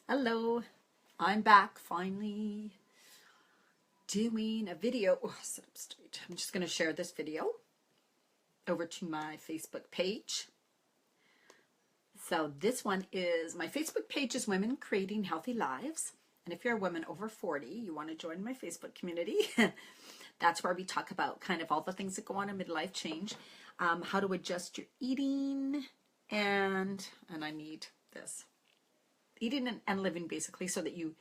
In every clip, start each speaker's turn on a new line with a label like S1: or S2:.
S1: Hello, I'm back finally doing a video. Oh, sit up straight. I'm just going to share this video over to my Facebook page. So this one is, my Facebook page is Women Creating Healthy Lives. And if you're a woman over 40, you want to join my Facebook community. That's where we talk about kind of all the things that go on in midlife change, how to adjust your eating, and I need this. Eating and living basically, so that you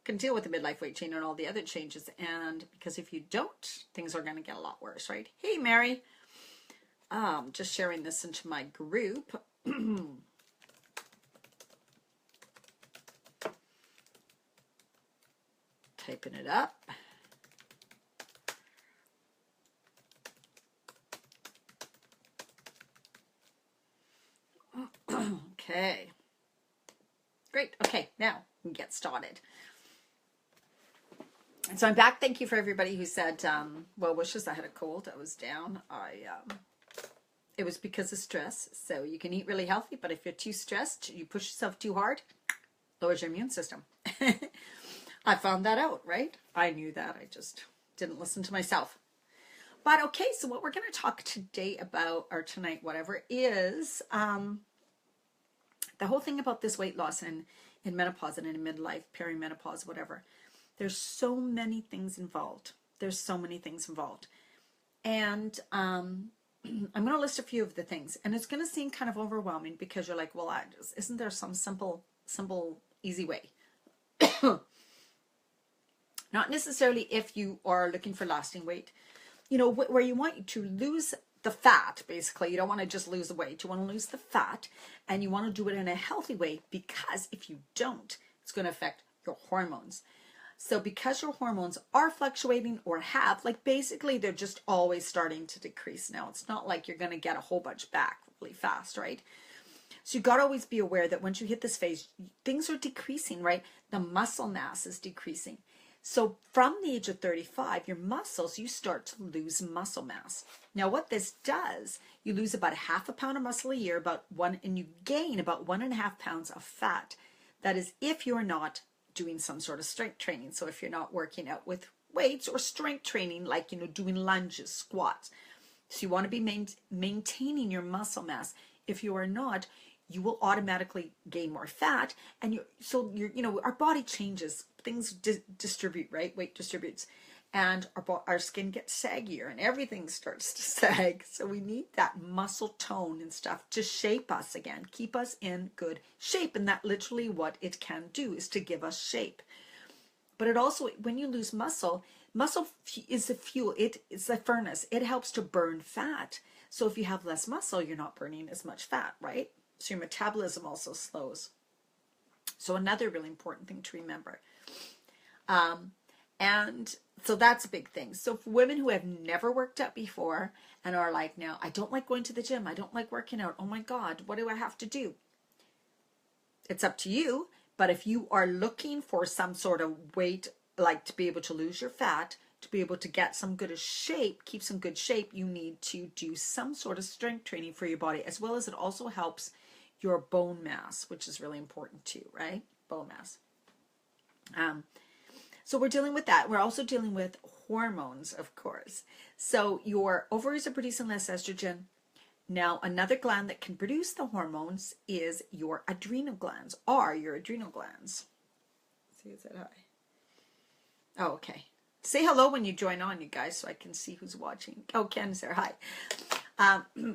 S1: can deal with the midlife weight change and all the other changes. And because if you don't, things are going to get a lot worse, right? Hey, Mary. Just sharing this into my group. Typing it up. Okay. Great. Okay, now we get started. And so I'm back. Thank you for everybody who said, well wishes. I had a cold. I was down. It was because of stress. So you can eat really healthy, but if you're too stressed, you push yourself too hard, lowers your immune system. I found that out, right? I knew that. I just didn't listen to myself. But okay, so what we're going to talk today about, or tonight, whatever, is the whole thing about this weight loss in menopause and in midlife, perimenopause, whatever. There's so many things involved. There's so many things involved. And I'm going to list a few of the things. And it's going to seem kind of overwhelming because you're like, well, isn't there some simple, easy way? Not necessarily if you are looking for lasting weight. You know, where you want to lose the fat, basically. You don't want to just lose the weight. You want to lose the fat, and you want to do it in a healthy way, because if you don't, it's going to affect your hormones. So because your hormones are fluctuating or have, like, basically they're just always starting to decrease now. It's not like you're going to get a whole bunch back really fast, right? So you got to always be aware that once you hit this phase, things are decreasing, right? The muscle mass is decreasing. So from the age of 35, your muscles, you start to lose muscle mass. Now what this does, you lose about a half a pound of muscle a year, and you gain about 1.5 pounds of fat. That is if you're not doing some sort of strength training. So if you're not working out with weights or strength training, like, doing lunges, squats. So you want to be maintaining your muscle mass. If you are not, you will automatically gain more fat, and our body changes. Things distribute, right? Weight distributes, and our skin gets saggier, and everything starts to sag. So we need that muscle tone and stuff to shape us again, keep us in good shape, and that literally what it can do is to give us shape. But it also, when you lose muscle is the fuel. It's the furnace. It helps to burn fat. So if you have less muscle, you're not burning as much fat, right? So your metabolism also slows. So another really important thing to remember. And so that's a big thing. So for women who have never worked out before and are like, now, I don't like going to the gym. I don't like working out. Oh my God, what do I have to do? It's up to you. But if you are looking for some sort of weight, like to be able to lose your fat, to be able to get some good shape, keep some good shape, you need to do some sort of strength training for your body, as well as it also helps your bone mass, which is really important too, right? Bone mass. So we're dealing with that. We're also dealing with hormones, of course. So your ovaries are producing less estrogen. Now, another gland that can produce the hormones is your adrenal glands, your adrenal glands. See, is that high? Oh, okay. Say hello when you join on, you guys, so I can see who's watching. Oh, Ken's there. Hi.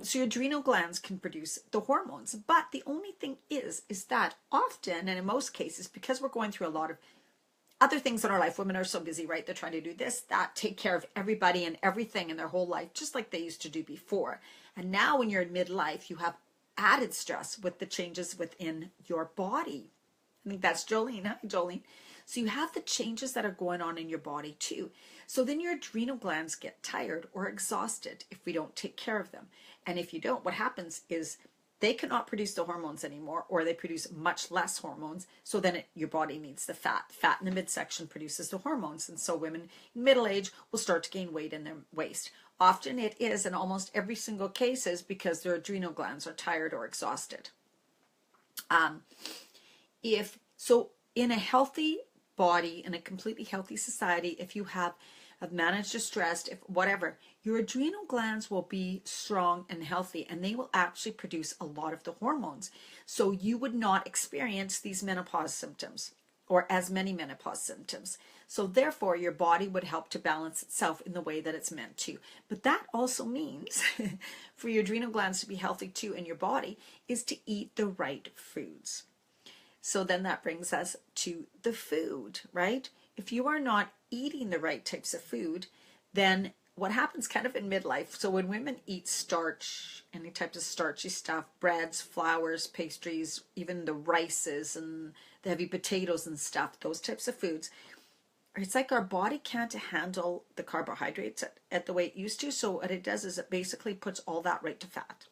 S1: So your adrenal glands can produce the hormones, but the only thing is that often, and in most cases, because we're going through a lot of other things in our life, women are so busy, right? They're trying to do this, that, take care of everybody and everything in their whole life, just like they used to do before. And now when you're in midlife, you have added stress with the changes within your body. I think that's Jolene. Hi, Jolene. So you have the changes that are going on in your body too. So then your adrenal glands get tired or exhausted if we don't take care of them. And if you don't, what happens is they cannot produce the hormones anymore, or they produce much less hormones. So then your body needs the fat. Fat in the midsection produces the hormones. And so women in middle age will start to gain weight in their waist. Often it is, in almost every single case, is because their adrenal glands are tired or exhausted. If So in a healthy body, in a completely healthy society, if you have managed to stress, if whatever, your adrenal glands will be strong and healthy, and they will actually produce a lot of the hormones. So you would not experience these menopause symptoms or as many menopause symptoms. So therefore, your body would help to balance itself in the way that it's meant to. But that also means for your adrenal glands to be healthy too in your body is to eat the right foods. So then that brings us to the food, right? If you are not eating the right types of food, then what happens kind of in midlife, so when women eat starch, any types of starchy stuff, breads, flours, pastries, even the rices and the heavy potatoes and stuff, those types of foods, it's like our body can't handle the carbohydrates at the way it used to. So what it does is it basically puts all that right to fat.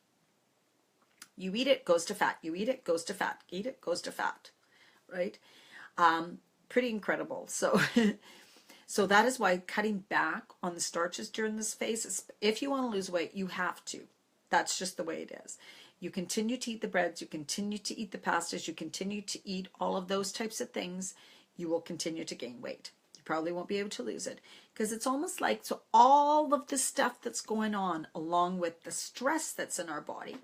S1: You eat it, goes to fat. You eat it, goes to fat. Eat it, goes to fat, right? Pretty incredible. So, so that is why cutting back on the starches during this phase, if you want to lose weight, you have to. That's just the way it is. You continue to eat the breads, you continue to eat the pastas, you continue to eat all of those types of things, you will continue to gain weight. You probably won't be able to lose it because it's almost like, so all of the stuff that's going on along with the stress that's in our body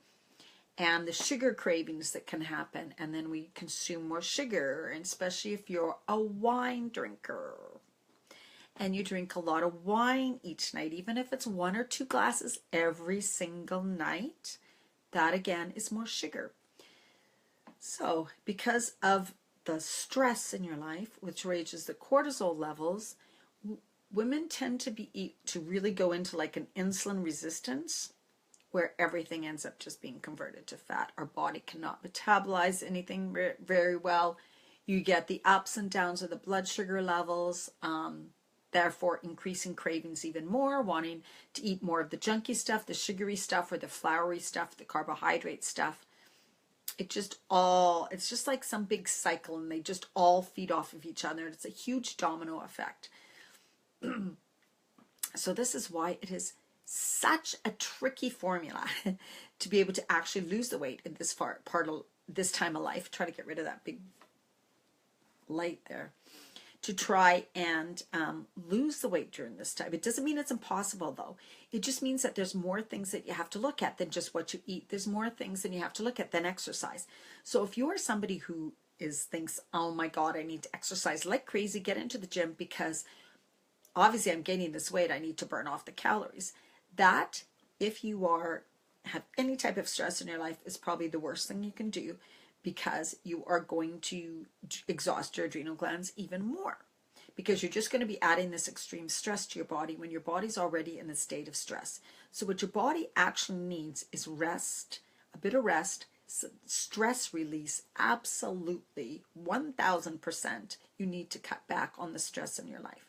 S1: and the sugar cravings that can happen, and then we consume more sugar, and especially if you're a wine drinker and you drink a lot of wine each night, even if it's 1 or 2 glasses every single night, that again is more sugar. So because of the stress in your life, which raises the cortisol levels, women tend to really go into like an insulin resistance, where everything ends up just being converted to fat. Our body cannot metabolize anything very well. You get the ups and downs of the blood sugar levels, therefore increasing cravings even more, wanting to eat more of the junky stuff, the sugary stuff, or the floury stuff, the carbohydrate stuff. It's just like some big cycle, and they just all feed off of each other. It's a huge domino effect. So this is why it is such a tricky formula to be able to actually lose the weight in this part of this time of life. Try to get rid of that big light there. To try and lose the weight during this time. It doesn't mean it's impossible though. It just means that there's more things that you have to look at than just what you eat. There's more things than you have to look at than exercise. So if you are somebody who thinks, oh my God, I need to exercise like crazy, get into the gym because obviously I'm gaining this weight, I need to burn off the calories. That, if you have any type of stress in your life, is probably the worst thing you can do, because you are going to exhaust your adrenal glands even more, because you're just going to be adding this extreme stress to your body when your body's already in a state of stress. So what your body actually needs is rest, a bit of rest, stress release. Absolutely, 1000%, you need to cut back on the stress in your life.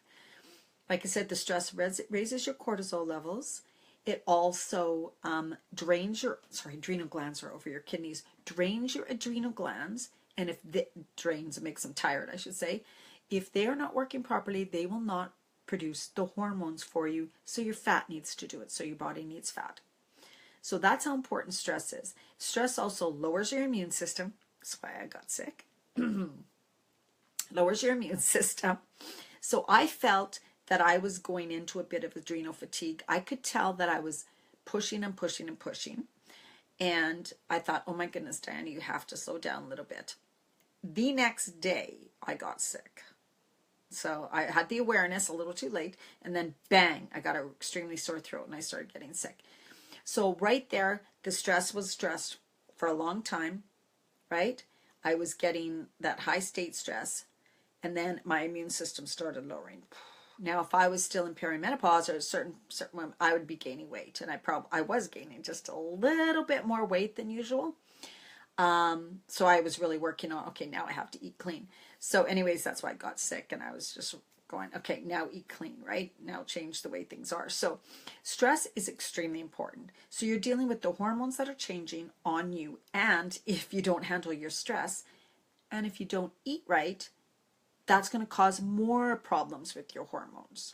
S1: Like I said, the stress raises your cortisol levels. It also drains your, adrenal glands are over your kidneys, drains your adrenal glands, and if it drains, it makes them tired, I should say. If they are not working properly, they will not produce the hormones for you, so your fat needs to do it, so your body needs fat. So that's how important stress is. Stress also lowers your immune system. That's why I got sick. Lowers your immune system. So I felt that I was going into a bit of adrenal fatigue. I could tell that I was pushing and pushing and pushing. And I thought, oh my goodness, Diana, you have to slow down a little bit. The next day, I got sick. So I had the awareness a little too late, and then bang, I got an extremely sore throat and I started getting sick. So right there, the stress was stressed for a long time, right? I was getting that high state stress, and then my immune system started lowering. Now, if I was still in perimenopause or a certain I would be gaining weight, and I was gaining just a little bit more weight than usual. So I was really working on, okay, now I have to eat clean. So anyways, that's why I got sick, and I was just going, okay, now eat clean, right? Now change the way things are. So stress is extremely important. So you're dealing with the hormones that are changing on you, and if you don't handle your stress, and if you don't eat right, that's going to cause more problems with your hormones.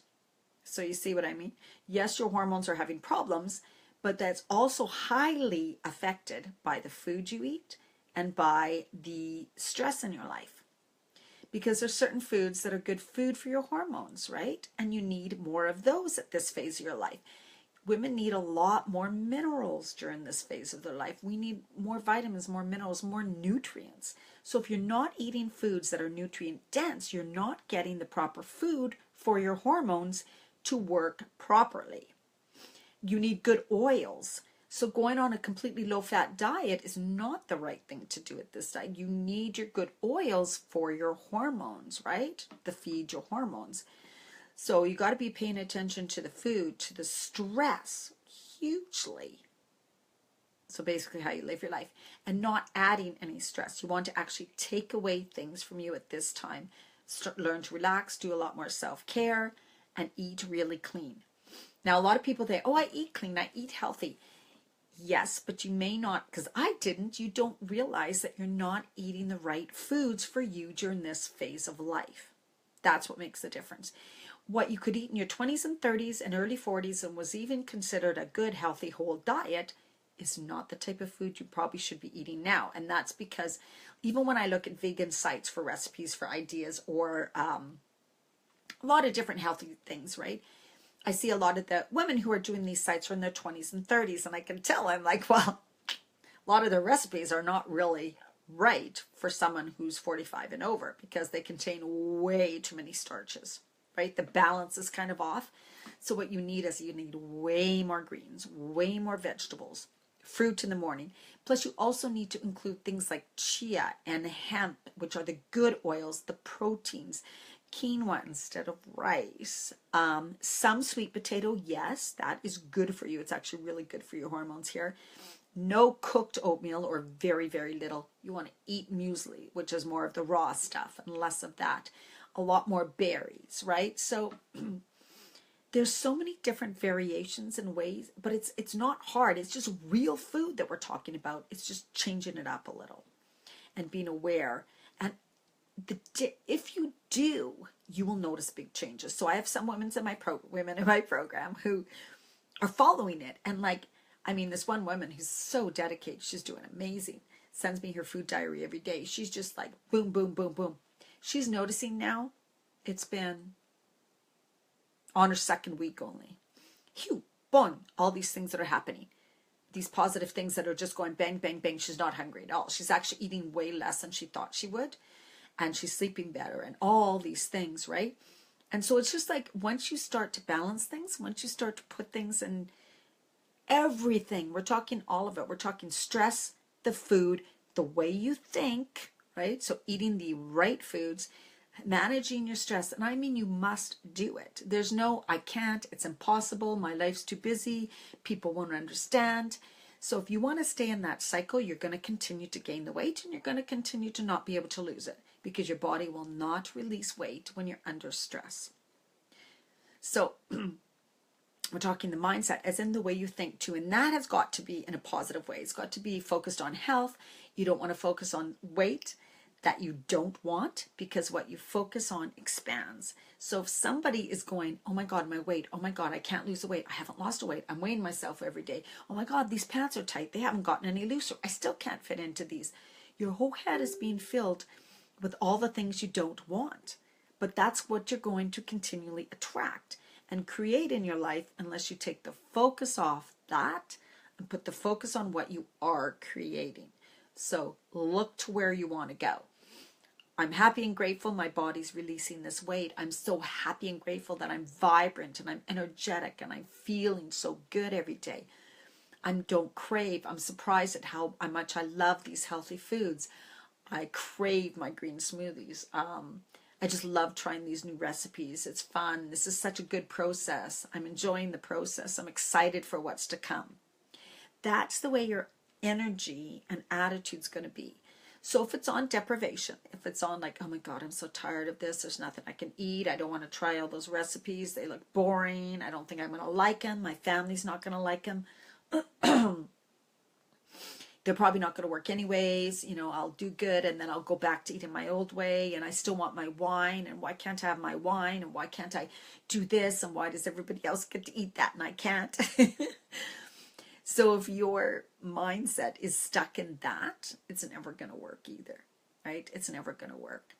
S1: So you see what I mean? Yes, your hormones are having problems, but that's also highly affected by the food you eat and by the stress in your life. because there's certain foods that are good food for your hormones, right? And you need more of those at this phase of your life. Women need a lot more minerals during this phase of their life. We need more vitamins, more minerals, more nutrients. So if you're not eating foods that are nutrient dense, you're not getting the proper food for your hormones to work properly. You need good oils. So going on a completely low-fat diet is not the right thing to do at this time. You need your good oils for your hormones, right? To feed your hormones. So you got to be paying attention to the food, to the stress, hugely. So basically how you live your life, and not adding any stress. You want to actually take away things from you at this time. Learn to relax, do a lot more self-care, and eat really clean. Now, a lot of people say, oh, I eat clean, I eat healthy. Yes, but you may not, because I didn't, you don't realize that you're not eating the right foods for you during this phase of life. That's what makes the difference. What you could eat in your 20s and 30s and early 40s and was even considered a good, healthy, whole diet is not the type of food you probably should be eating now. And that's because even when I look at vegan sites for recipes, for ideas, or a lot of different healthy things, right? I see a lot of the women who are doing these sites are in their 20s and 30s, and I can tell, I'm like, well, a lot of their recipes are not really right for someone who's 45 and over, because they contain way too many starches, right? The balance is kind of off. So what you need is you need way more greens, way more vegetables, fruit in the morning. Plus you also need to include things like chia and hemp, which are the good oils, the proteins, quinoa instead of rice. Some sweet potato, yes, that is good for you. It's actually really good for your hormones here. No cooked oatmeal, or very, very little. You want to eat muesli, which is more of the raw stuff, and less of that. A lot more berries, right? So there's so many different variations and ways, but it's not hard. It's just real food that we're talking about. It's just changing it up a little and being aware. And if you do, you will notice big changes. So I have some women in my program who are following it, and like, I mean, this one woman who's so dedicated, she's doing amazing, sends me her food diary every day. She's just like boom, boom, boom, boom. She's noticing now, it's been on her second week only. Phew, boom, all these things that are happening. These positive things that are just going bang, bang, bang. She's not hungry at all. She's actually eating way less than she thought she would. And she's sleeping better and all these things, right? And so it's just like, once you start to balance things, once you start to put things in everything, we're talking all of it. We're talking stress, the food, the way you think, right? So eating the right foods, managing your stress. And I mean, you must do it. There's no, I can't, it's impossible, my life's too busy, people won't understand. So if you want to stay in that cycle, you're going to continue to gain the weight, and you're going to continue to not be able to lose it, because your body will not release weight when you're under stress. So we're talking the mindset as in the way you think too, and that has got to be in a positive way. It's got to be focused on health. You don't want to focus on weight that you don't want, because what you focus on expands. So if somebody is going, oh my God, my weight, oh my God, I can't lose the weight, I haven't lost the weight, I'm weighing myself every day, oh my God, these pants are tight, they haven't gotten any looser, I still can't fit into these. Your whole head is being filled with all the things you don't want. But that's what you're going to continually attract and create in your life, unless you take the focus off that and put the focus on what you are creating. So look to where you want to go. I'm happy and grateful my body's releasing this weight. I'm so happy and grateful that I'm vibrant and I'm energetic and I'm feeling so good every day. I don't crave. I'm surprised at how much I love these healthy foods. I crave my green smoothies. I just love trying these new recipes. It's fun. This is such a good process. I'm enjoying the process. I'm excited for what's to come. That's the way your energy and attitude's going to be. So if it's on deprivation, if it's on like, oh my God, I'm so tired of this, there's nothing I can eat, I don't want to try all those recipes, they look boring, I don't think I'm going to like them, my family's not going to like them, they're probably not going to work anyways, you know, I'll do good and then I'll go back to eating my old way, and I still want my wine, and why can't I have my wine, and why can't I do this, and why does everybody else get to eat that and I can't? So if your mindset is stuck in that, it's never going to work either, right? It's never going to work.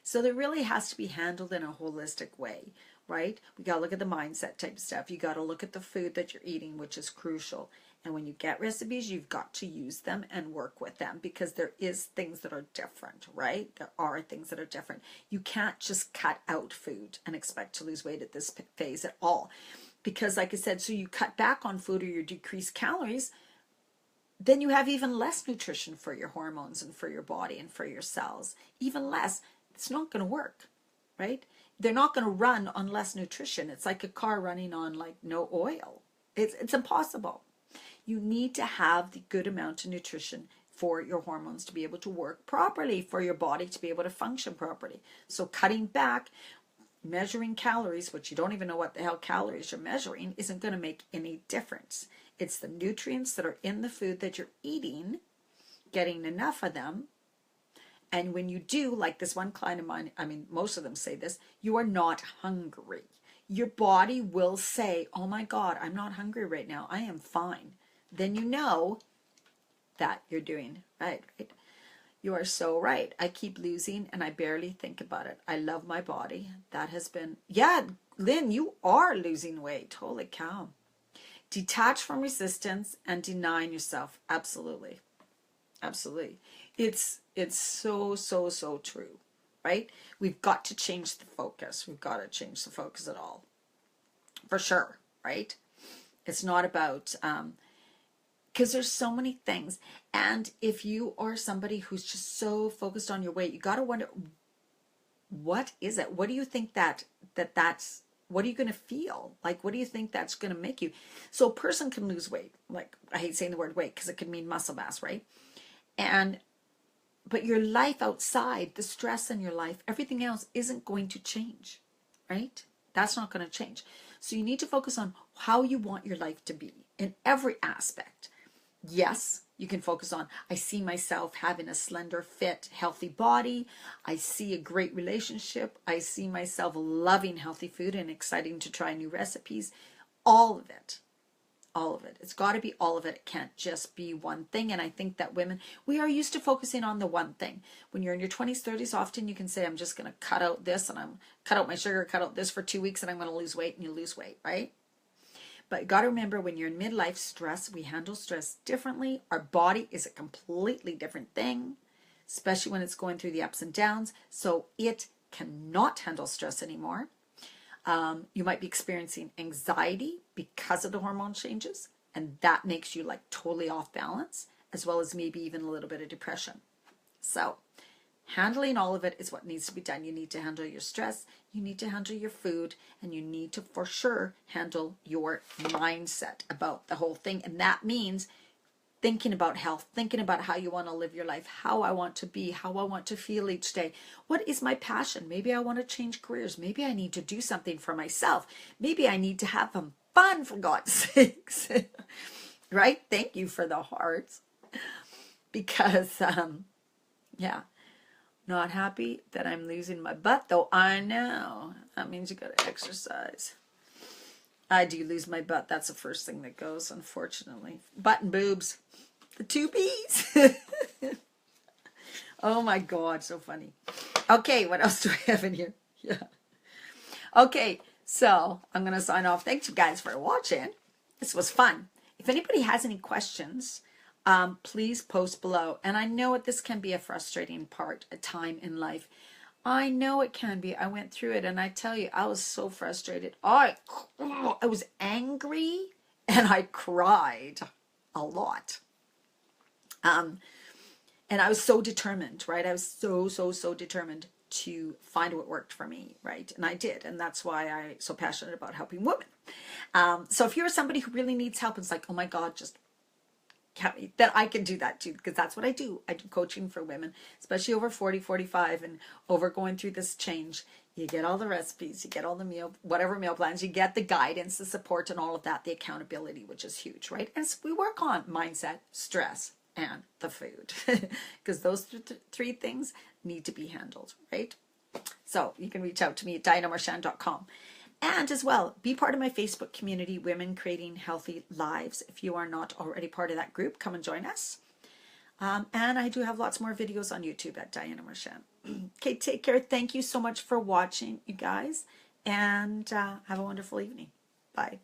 S1: So there really has to be handled in a holistic way, right? We got to look at the mindset type stuff. You got to look at the food that you're eating, which is crucial. And when you get recipes, you've got to use them and work with them, because there is things that are different, right? There are things that are different. You can't just cut out food and expect to lose weight at this phase at all. Because like I said, so you cut back on food or you decrease calories, then you have even less nutrition for your hormones and for your body and for your cells. Even less. It's not going to work, right? They're not going to run on less nutrition. It's like a car running on like no oil. It's impossible. You need to have the good amount of nutrition for your hormones to be able to work properly, for your body to be able to function properly. So cutting back, measuring calories, which you don't even know what the hell calories you're measuring, isn't going to make any difference. It's the nutrients that are in the food that you're eating, getting enough of them. And when you do, like this one client of mine, I mean, most of them say this, you are not hungry. Your body will say, oh my God, I'm not hungry right now. I am fine. Then you know that you're doing right. You are so right. I keep losing and I barely think about it. I love my body. That has been, yeah, Lynn, you are losing weight. Holy cow. Detach from resistance and denying yourself. Absolutely. Absolutely. It's so true, right? We've got to change the focus. We've got to change the focus at all. For sure, right? It's not about, because there's so many things. And if you are somebody who's just so focused on your weight, you got to wonder, what is it? What do you think that's, what are you going to feel? Like, what do you think that's going to make you? So a person can lose weight. Like, I hate saying the word weight because it can mean muscle mass, right? But your life outside, the stress in your life, everything else isn't going to change, right? That's not going to change. So you need to focus on how you want your life to be in every aspect. Yes, you can focus on, I see myself having a slender, fit, healthy body. I see a great relationship. I see myself loving healthy food and exciting to try new recipes. All of it. All of it. It's got to be all of it. It can't just be one thing. And I think that women, we are used to focusing on the one thing. When you're in your 20s, 30s, often you can say, I'm just going to cut out this and I'm cut out my sugar, cut out this for 2 weeks and I'm going to lose weight, and you lose weight, right? But you got to remember, when you're in midlife stress, we handle stress differently. Our body is a completely different thing, especially when it's going through the ups and downs. So it cannot handle stress anymore. You might be experiencing anxiety because of the hormone changes, and that makes you like totally off balance, as well as maybe even a little bit of depression. So handling all of it is what needs to be done. You need to handle your stress, you need to handle your food, and you need to for sure handle your mindset about the whole thing. And that means thinking about health, thinking about how you want to live your life, how I want to be, how I want to feel each day. What is my passion? Maybe I want to change careers. Maybe I need to do something for myself. Maybe I need to have some fun, for God's sakes. Right? Thank you for the hearts. Because, yeah, not happy that I'm losing my butt, though. I know. That means you got to exercise. I do lose my butt. That's the first thing that goes, unfortunately. Butt and boobs. The two B's. Oh my God, so funny. Okay, what else do I have in here? Yeah. Okay, so I'm going to sign off. Thanks you guys for watching. This was fun. If anybody has any questions, please post below. And I know this can be a frustrating time in life. I know it can be. I went through it, and I tell you, I was so frustrated. I was angry, and I cried a lot. And I was so determined, right? I was so determined to find what worked for me, right? And I did, and that's why I'm so passionate about helping women. So if you're somebody who really needs help, it's like, oh my God, just that I can do that too, because that's what I do. I do coaching for women, especially over 40, 45, and over going through this change. You get all the recipes, you get all the whatever meal plans, you get the guidance, the support, and all of that, the accountability, which is huge, right? And so we work on mindset, stress, and the food, because those three things need to be handled, right? So you can reach out to me at dianamarchand.com. And as well, be part of my Facebook community, Women Creating Healthy Lives. If you are not already part of that group, come and join us. And I do have lots more videos on YouTube at Diana Marchand. Okay, take care. Thank you so much for watching, you guys, and have a wonderful evening. Bye.